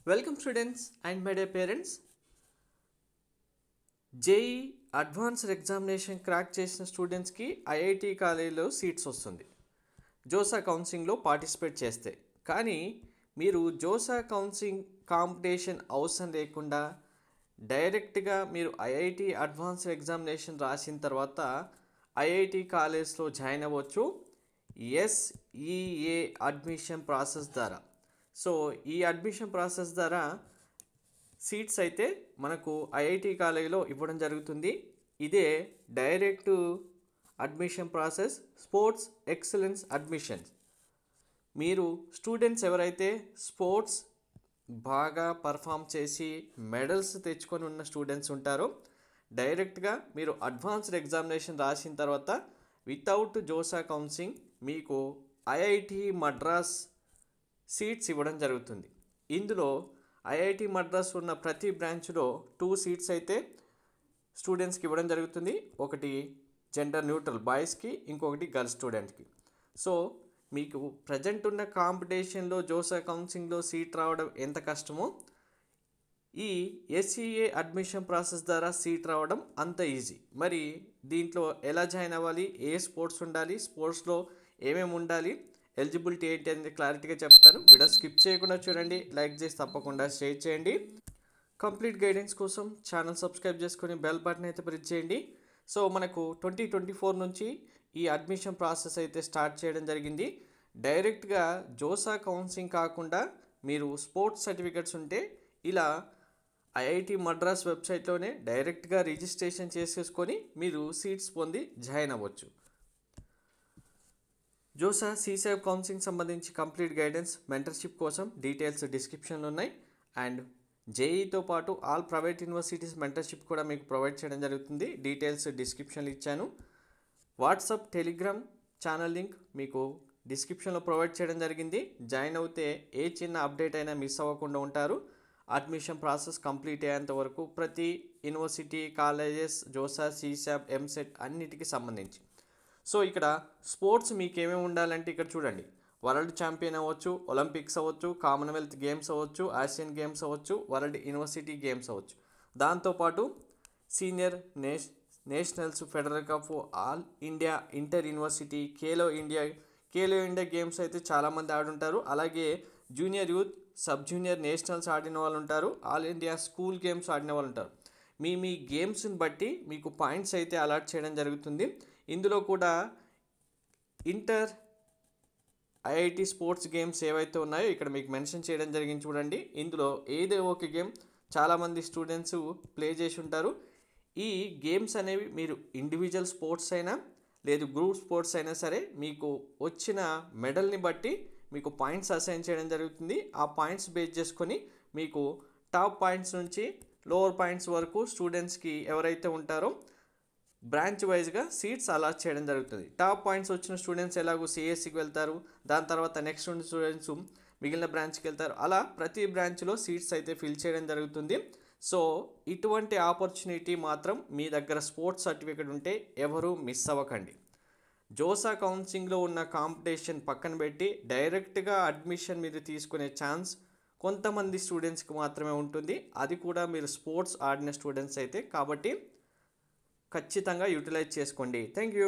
Welcome students and my dear parents. JEE advanced examination crack చేసిన స్టూడెంట్స్కి IIT కాలేజీలో seats వస్తుంది జోసా కౌన్సిలింగ్లో పార్టిసిపేట్ చేస్తే. కానీ మీరు జోసా కౌన్సిలింగ్ కాంపిటీషన్ అవసరం లేకుండా డైరెక్ట్గా మీరు ఐఐటి అడ్వాన్స్డ్ ఎగ్జామినేషన్ రాసిన తర్వాత ఐఐటి కాలేజ్లో జాయిన్ అవ్వచ్చు ఎస్ఈఏ అడ్మిషన్ ప్రాసెస్ ద్వారా. సో ఈ అడ్మిషన్ ప్రాసెస్ ద్వారా సీట్స్ అయితే మనకు ఐఐటి కాలేజీలో ఇవ్వడం జరుగుతుంది. ఇదే direct admission process, sports excellence admissions. మీరు స్టూడెంట్స్ ఎవరైతే స్పోర్ట్స్ బాగా పర్ఫామ్ చేసి మెడల్స్ తెచ్చుకొని ఉన్న స్టూడెంట్స్ ఉంటారో డైరెక్ట్గా మీరు అడ్వాన్స్డ్ ఎగ్జామినేషన్ రాసిన తర్వాత వితౌట్ జోసా కౌన్సిలింగ్ మీకు ఐఐటి మద్రాస్ సీట్స్ ఇవ్వడం జరుగుతుంది. ఇందులో ఐఐటి మద్రాస్ ఉన్న ప్రతి బ్రాంచ్లో 2 సీట్స్ అయితే స్టూడెంట్స్కి ఇవ్వడం జరుగుతుంది. ఒకటి జెండర్ న్యూట్రల్ బాయ్స్కి, ఇంకొకటి గర్ల్స్ స్టూడెంట్కి. సో మీకు ప్రజెంట్ ఉన్న కాంపిటీషన్లో జోసా కౌన్సిలింగ్లో సీట్ రావడం ఎంత కష్టమో ఈ ఎస్ఈఏ అడ్మిషన్ ప్రాసెస్ ద్వారా సీట్ రావడం అంత ఈజీ. మరి దీంట్లో ఎలా జాయిన్ అవ్వాలి, ఏ స్పోర్ట్స్ ఉండాలి, స్పోర్ట్స్లో ఏమేమి ఉండాలి, ఎలిజిబిలిటీ ఏంటి అనేది క్లారిటీగా చెప్తాను. వీడియో స్కిప్ చేయకుండా చూడండి, లైక్ చేసి తప్పకుండా షేర్ చేయండి. కంప్లీట్ గైడెన్స్ కోసం ఛానల్ సబ్స్క్రైబ్ చేసుకొని బెల్ బటన్ అయితే ప్రెస్ చేయండి. సో మనకు 2024 నుంచి ఈ అడ్మిషన్ ప్రాసెస్ అయితే స్టార్ట్ చేయడం జరిగింది. డైరెక్ట్గా జోసా కౌన్సిలింగ్ కాకుండా మీరు స్పోర్ట్స్ సర్టిఫికెట్స్ ఉంటే ఇలా ఐఐటి మద్రాస్ వెబ్సైట్లోనే డైరెక్ట్గా రిజిస్ట్రేషన్ చేసేసుకొని మీరు సీట్స్ పొంది జాయిన్ అవ్వచ్చు. జోసా సీసాబ్ కౌన్సిలింగ్ సంబంధించి కంప్లీట్ గైడెన్స్, మెంటర్షిప్ కోసం డీటెయిల్స్ డిస్క్రిప్షన్లో ఉన్నాయి. అండ్ జేఈతో పాటు ఆల్ ప్రైవేట్ యూనివర్సిటీస్ మెంటర్షిప్ కూడా మీకు ప్రొవైడ్ చేయడం జరుగుతుంది. డీటెయిల్స్ డిస్క్రిప్షన్లో ఇచ్చాను. వాట్సాప్, టెలిగ్రామ్ ఛానల్ లింక్ మీకు డిస్క్రిప్షన్లో ప్రొవైడ్ చేయడం జరిగింది. జాయిన్ అవుతే ఏ చిన్న అప్డేట్ అయినా మిస్ అవ్వకుండా ఉంటారు. అడ్మిషన్ ప్రాసెస్ కంప్లీట్ అయ్యేంత వరకు ప్రతి యూనివర్సిటీ, కాలేజెస్, జోసా, సీసాబ్, ఎంసెట్ అన్నిటికీ సంబంధించి. సో ఇక్కడ స్పోర్ట్స్ మీకు ఏమేమి ఉండాలంటే ఇక్కడ చూడండి, వరల్డ్ ఛాంపియన్ అవ్వచ్చు, ఒలింపిక్స్ అవ్వచ్చు, కామన్వెల్త్ గేమ్స్ అవ్వచ్చు, ఆసియన్ గేమ్స్ అవ్వచ్చు, వరల్డ్ యూనివర్సిటీ గేమ్స్ అవ్వచ్చు. దాంతోపాటు senior nationals, federal cup, all India inter university, Khelo India games అయితే చాలామంది ఆడుంటారు. అలాగే junior youth, sub junior nationals ఆడిన వాళ్ళు ఉంటారు. ఆల్ ఇండియా స్కూల్ గేమ్స్ ఆడిన వాళ్ళు ఉంటారు. మీ గేమ్స్ని బట్టి మీకు పాయింట్స్ అయితే అలాట్ చేయడం జరుగుతుంది. ఇందులో కూడా ఇంటర్ ఐఐటి స్పోర్ట్స్ గేమ్స్ ఏవైతే ఉన్నాయో ఇక్కడ మీకు మెన్షన్ చేయడం జరిగింది చూడండి. ఇందులో ఏదో ఒక గేమ్ చాలామంది స్టూడెంట్స్ ప్లే చేసి ఉంటారు. ఈ గేమ్స్ అనేవి మీరు ఇండివిజువల్ స్పోర్ట్స్ అయినా లేదు గ్రూప్ స్పోర్ట్స్ అయినా సరే మీకు వచ్చిన మెడల్ని బట్టి మీకు పాయింట్స్ అసైన్ చేయడం జరుగుతుంది. ఆ పాయింట్స్ బేస్ చేసుకొని మీకు టాప్ పాయింట్స్ నుంచి లోవర్ పాయింట్స్ వరకు స్టూడెంట్స్కి ఎవరైతే ఉంటారో బ్రాంచ్ వైజ్గా సీట్స్ అలాట్ చేయడం జరుగుతుంది. టాప్ పాయింట్స్ వచ్చిన స్టూడెంట్స్ ఎలాగో సిఎస్సికి వెళ్తారు, దాని తర్వాత నెక్స్ట్ ఉన్న స్టూడెంట్స్ మిగిలిన బ్రాంచ్కి వెళ్తారు. అలా ప్రతి బ్రాంచ్లో సీట్స్ అయితే ఫిల్ చేయడం జరుగుతుంది. సో ఇటువంటి ఆపర్చునిటీ మాత్రం మీ దగ్గర స్పోర్ట్స్ సర్టిఫికేట్ ఉంటే ఎవరూ మిస్ అవ్వకండి. జోసా కౌన్సిలింగ్లో ఉన్న కాంపిటీషన్ పక్కన పెట్టి డైరెక్ట్గా అడ్మిషన్ మీరు తీసుకునే ఛాన్స్ కొంతమంది స్టూడెంట్స్కి మాత్రమే ఉంటుంది. అది కూడా మీరు స్పోర్ట్స్ ఆడిన స్టూడెంట్స్ అయితే. కాబట్టి ఖచ్చితంగా యూటిలైజ్ చేసుకోండి. Thank you.